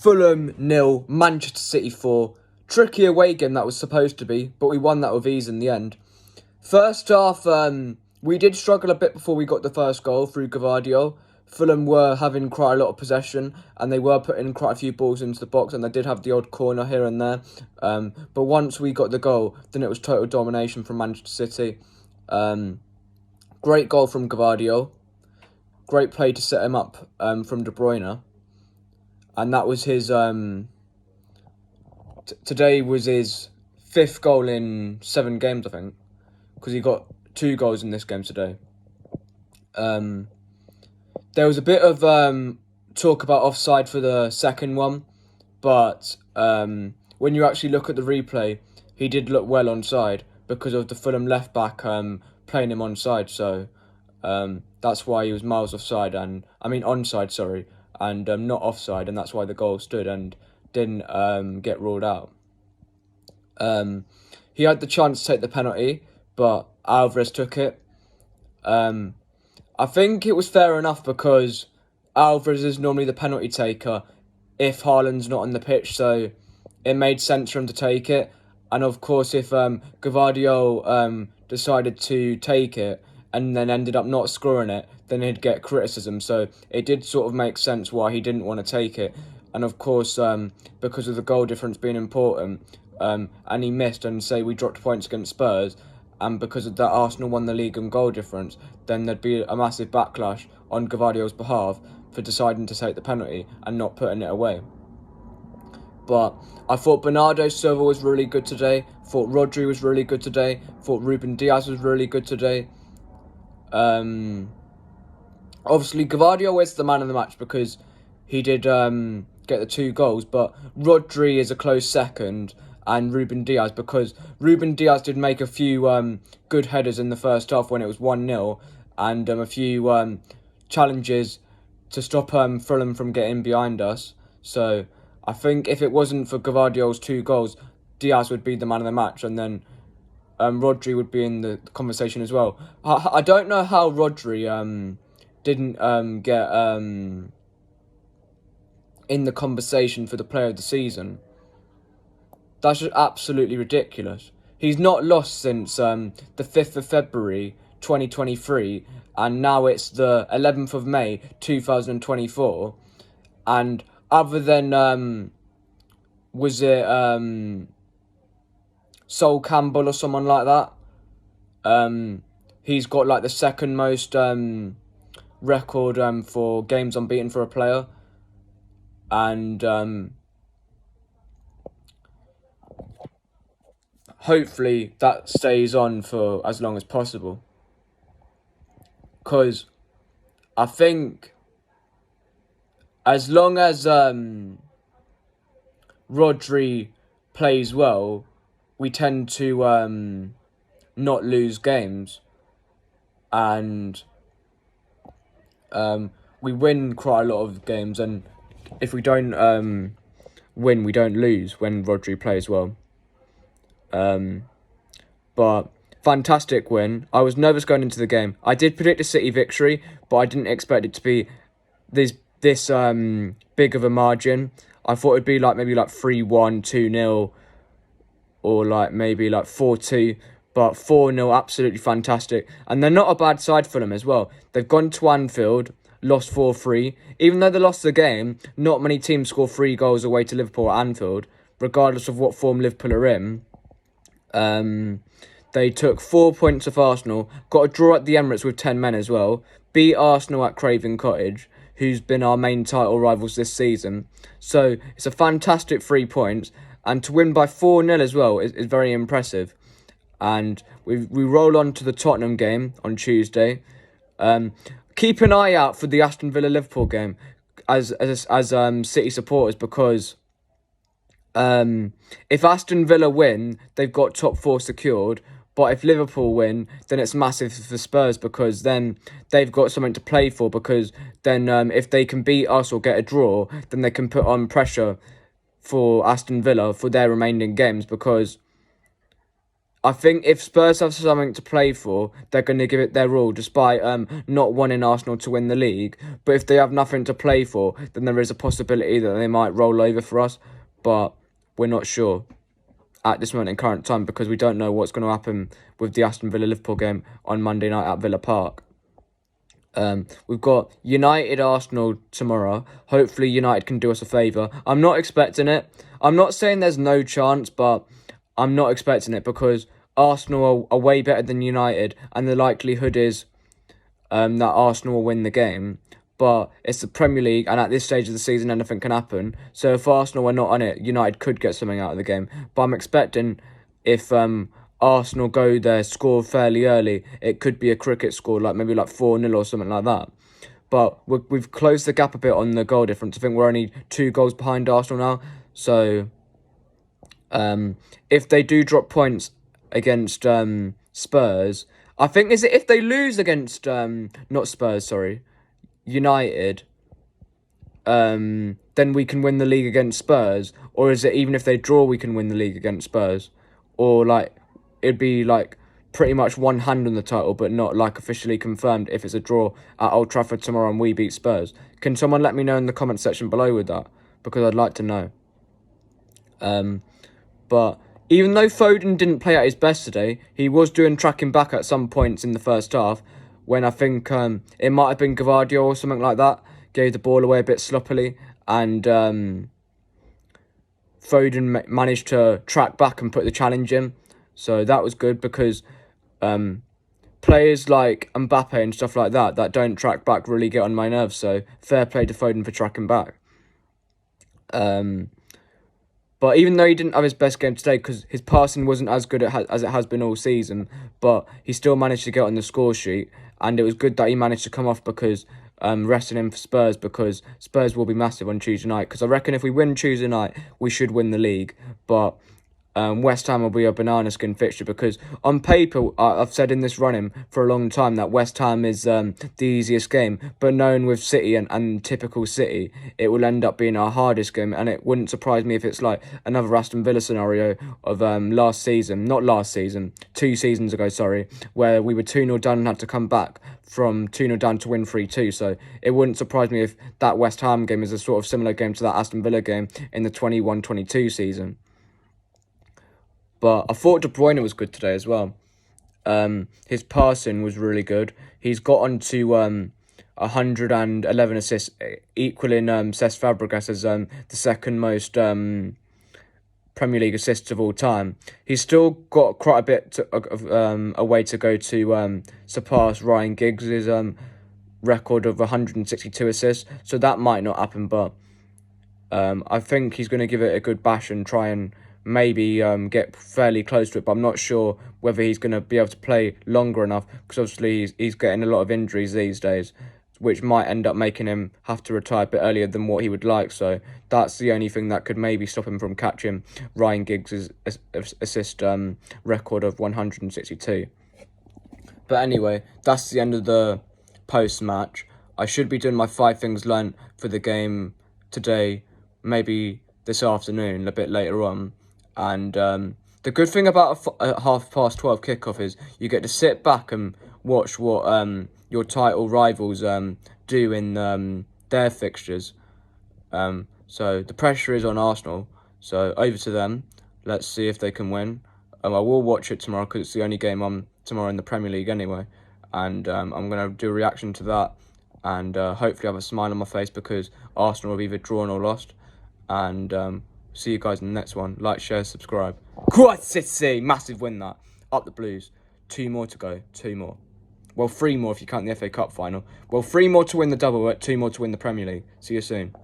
Fulham 0, Manchester City 4. Tricky away game that was supposed to be, but we won that with ease in the end. First half, we did struggle a bit before we got the first goal through Gvardiol. Fulham were having quite a lot of possession, and they were putting quite a few balls into the box, and they did have the odd corner here and there. But once we got the goal, then it was total domination from Manchester City. Great goal from Gvardiol. Great play to set him up from De Bruyne. And that was his... today was his 5th goal in 7 games, I think. Because he got 2 goals in this game today. There was a bit of talk about offside for the second one. But when you actually look at the replay, he did look well onside because of the Fulham left-back playing him onside. So that's why he was miles offside. Onside, sorry. And not offside, and that's why the goal stood and didn't get ruled out. He had the chance to take the penalty, but Alvarez took it. I think it was fair enough because Alvarez is normally the penalty taker if Haaland's not on the pitch, so it made sense for him to take it. And of course, if Gvardiol decided to take it and then ended up not scoring it, then he'd get criticism. So it did sort of make sense why he didn't want to take it. And of course, because of the goal difference being important, and he missed, and say we dropped points against Spurs, and because of that Arsenal won the league and goal difference, then there'd be a massive backlash on Gvardiol's behalf for deciding to take the penalty and not putting it away. But I thought Bernardo Silva was really good today. Thought Rodri was really good today. Thought Ruben Dias was really good today. Obviously, Gvardiol is the man of the match because he did get the 2 goals, but Rodri is a close second, and Ruben Dias, because Ruben Dias did make a few good headers in the first half when it was 1-0, and a few challenges to stop Fulham from getting behind us. So I think if it wasn't for Gvardiol's 2 goals, Dias would be the man of the match, and then Rodri would be in the conversation as well. I don't know how Rodri didn't get in the conversation for the player of the season. That's just absolutely ridiculous. He's not lost since the 5th of February 2023, and now it's the 11th of May 2024. And other than, was it Sol Campbell or someone like that, he's got like the second most record for games unbeaten for a player. And hopefully that stays on for as long as possible. Because I think as long as Rodri plays well, we tend to not lose games. And we win quite a lot of games, and if we don't win, we don't lose when Rodri plays well. But fantastic win. I was nervous going into the game. I did predict a City victory, but I didn't expect it to be this big of a margin. I thought it'd be maybe 3-1, 2-0, or maybe 4-2. But 4-0, absolutely fantastic. And they're not a bad side for them as well. They've gone to Anfield, lost 4-3. Even though they lost the game, not many teams score 3 goals away to Liverpool at Anfield, regardless of what form Liverpool are in. They took 4 points off Arsenal, got a draw at the Emirates with 10 men as well, beat Arsenal at Craven Cottage, who's been our main title rivals this season. So it's a fantastic 3 points, and to win by 4-0 as well is very impressive. And we roll on to the Tottenham game on Tuesday. Keep an eye out for the Aston Villa Liverpool game as City supporters, because if Aston Villa win, they've got top 4 secured. But if Liverpool win, then it's massive for Spurs, because then they've got something to play for. Because then if they can beat us or get a draw, then they can put on pressure for Aston Villa for their remaining games, because I think if Spurs have something to play for, they're going to give it their all, despite not wanting Arsenal to win the league. But if they have nothing to play for, then there is a possibility that they might roll over for us. But we're not sure at this moment in current time, because we don't know what's going to happen with the Aston Villa-Liverpool game on Monday night at Villa Park. We've got United-Arsenal tomorrow. Hopefully United can do us a favour. I'm not expecting it. I'm not saying there's no chance, but I'm not expecting it because Arsenal are way better than United, and the likelihood is that Arsenal will win the game. But it's the Premier League, and at this stage of the season, anything can happen. So if Arsenal are not on it, United could get something out of the game. But I'm expecting if Arsenal go there, score fairly early, it could be a cricket score, like maybe like 4-0 or something like that. But we've closed the gap a bit on the goal difference. I think we're only 2 goals behind Arsenal now. So if they do drop points against Spurs, I think, is it if they lose against not Spurs, sorry, United, then we can win the league against Spurs? Or is it even if they draw we can win the league against Spurs? Or like it'd be like pretty much one hand on the title, but not like officially confirmed if it's a draw at Old Trafford tomorrow and we beat Spurs? Can someone let me know in the comment section below with that? Because I'd like to know. But even though Foden didn't play at his best today, he was doing tracking back at some points in the first half, when I think it might have been Gvardiol or something like that, gave the ball away a bit sloppily, and Foden managed to track back and put the challenge in. So that was good, because players like Mbappe and stuff like that don't track back really get on my nerves. So fair play to Foden for tracking back. But even though he didn't have his best game today, because his passing wasn't as good as it has been all season, but he still managed to get on the score sheet. And it was good that he managed to come off, because resting him for Spurs, because Spurs will be massive on Tuesday night. Because I reckon if we win Tuesday night, we should win the league. But West Ham will be a banana skin fixture, because on paper, I've said in this running for a long time that West Ham is the easiest game, but knowing with City and typical City, it will end up being our hardest game. And it wouldn't surprise me if it's like another Aston Villa scenario of not last season, 2 seasons ago, sorry, where we were 2-0 down and had to come back from 2-0 down to win 3-2. So it wouldn't surprise me if that West Ham game is a sort of similar game to that Aston Villa game in the 21-22 season. But I thought De Bruyne was good today as well. His passing was really good. He's got on to 111 assists, equaling Cesc Fabregas as the second most Premier League assists of all time. He's still got quite a bit of a way to go to surpass Ryan Giggs' record of 162 assists. So that might not happen, but I think he's going to give it a good bash and try and maybe get fairly close to it. But I'm not sure whether he's going to be able to play longer enough, because obviously he's getting a lot of injuries these days, which might end up making him have to retire a bit earlier than what he would like. So that's the only thing that could maybe stop him from catching Ryan Giggs' assist record of 162. But anyway, that's the end of the post-match. I should be doing my 5 things learnt for the game today, maybe this afternoon, a bit later on. And the good thing about a 12:30 kickoff is you get to sit back and watch what your title rivals do in their fixtures. So the pressure is on Arsenal. So over to them. Let's see if they can win. I will watch it tomorrow, because it's the only game on tomorrow in the Premier League anyway. And I'm going to do a reaction to that. And hopefully have a smile on my face, because Arsenal have either drawn or lost. And see you guys in the next one. Like, share, subscribe. Quad City! Massive win that. Up the Blues. 2 more to go. 2 more. Well, 3 more if you count the FA Cup final. Well, 3 more to win the double, but 2 more to win the Premier League. See you soon.